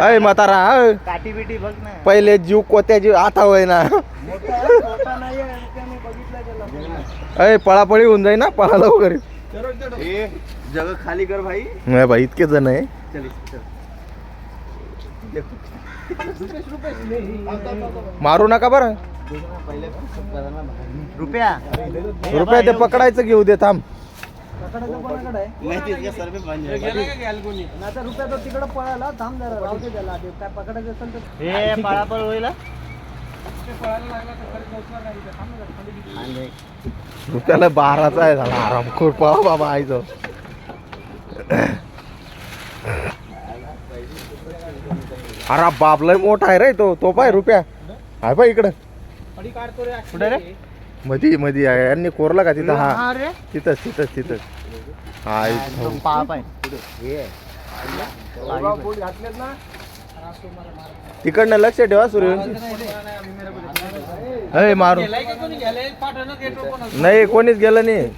अय म्हातारा काठी बिटी बघ ना. पहिले जीव कोत्याची आता होय ना. अय पळापळी होऊन जाई ना, पळा लवकर. जगह खाली कर भाई. नाही भाई इतके जण आहे. मारू नका बरं. रुपया ते पकडायचं घेऊ दे थांब. रुपया तो तिकडं पळाला. थांब जरा राहू दे त्याला. काय पकडायचं असेल तर हे पळापळ होईल. रुपयाला 12चा आहे झाला आरामखोर. पहा बाबा आईचं. अरे बाप लय मोठा आहे रे तो पाय रुपया आहे पाय इकडं. कुठे रे? मधी मधी आहे. यांनी कोरला का तिथं? हा तिथंच हा तिकडनं लक्ष ठेवा सूर्यवंशी. मारू नाही कोणीच गेलं नाही.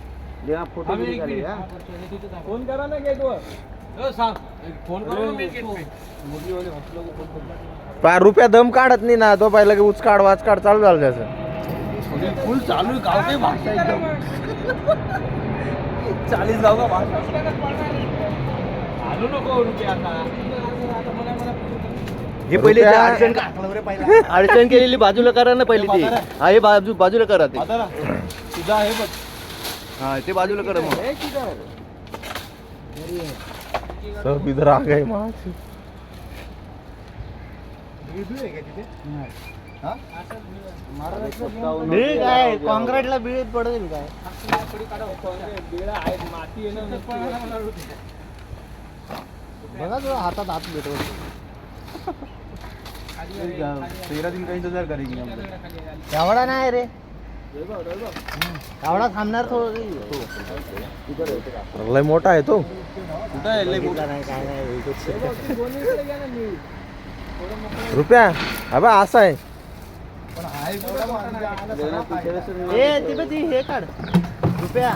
रुपया दम काढत नाही ना तो. पाहिलं की उचकाड वाचकाड चालू झालं त्याचं. फुल चालू आहे. गाव काही भाषा एकदम 40 गाव का भाषा. हे पहिले अडचण केलेली बाजूला करा ना. पहिली ती हा हे बाजूला करा. ते तुझा आहे बघ. हा ते बाजूला करा. मग सब इधर आ गए. काय कॉन्क्रीटला बीळ पडेल काय? बघा तुला हातात हात भेटवतो. 13 दिन का इंतजार करेगी. एवढा नाही रे. एवढा थांबणार थोडं. लय मोठा आहे तो. कुठं आहे? लय मोठा नाही काय नाही. रुपया अबा असा आहे. हे काढ रुपया.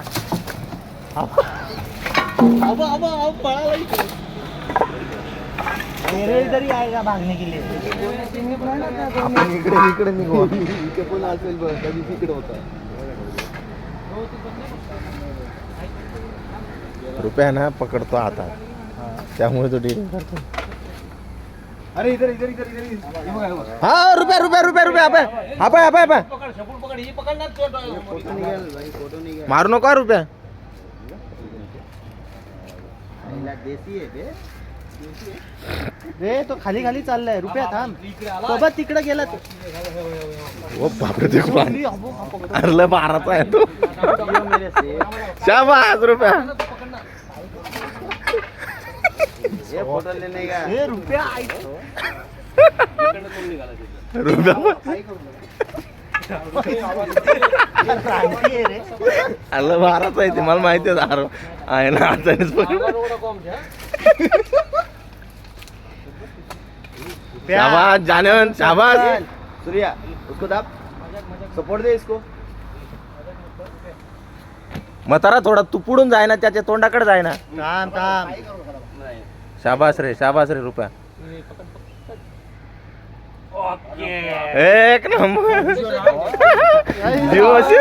मेरे इधर ही आएगा भागने के लिए. आपण इकडे निघू. इथे पण असेल बघ. कधी तिकडे होता. रुपया ना पकडतो आता त्यामुळे तो डील करतो. अरे इधर हा रुपया मारू नका रुपया. देसी आहे रे. तो खाली खाली चाललाय. रुपया थांब. सोबत तिकडे गेला तो. ओ बापरे देखो. अरे लय 12चा आहे तो. शाबास रुपया. ये फोटो लेने का. हे रुपया अरे 12चा आहे ते मला माहिती आहे ना. अचानक शाबास जानन शाबास. सूर्या उसको दाब. सपोर्ट दे इसको. म्हातारा थोडा तू पुढून जाय ना. त्याच्या तोंडाकडे जाय ना. थांब. शाबास रे रुपया. एक नंबर दिवस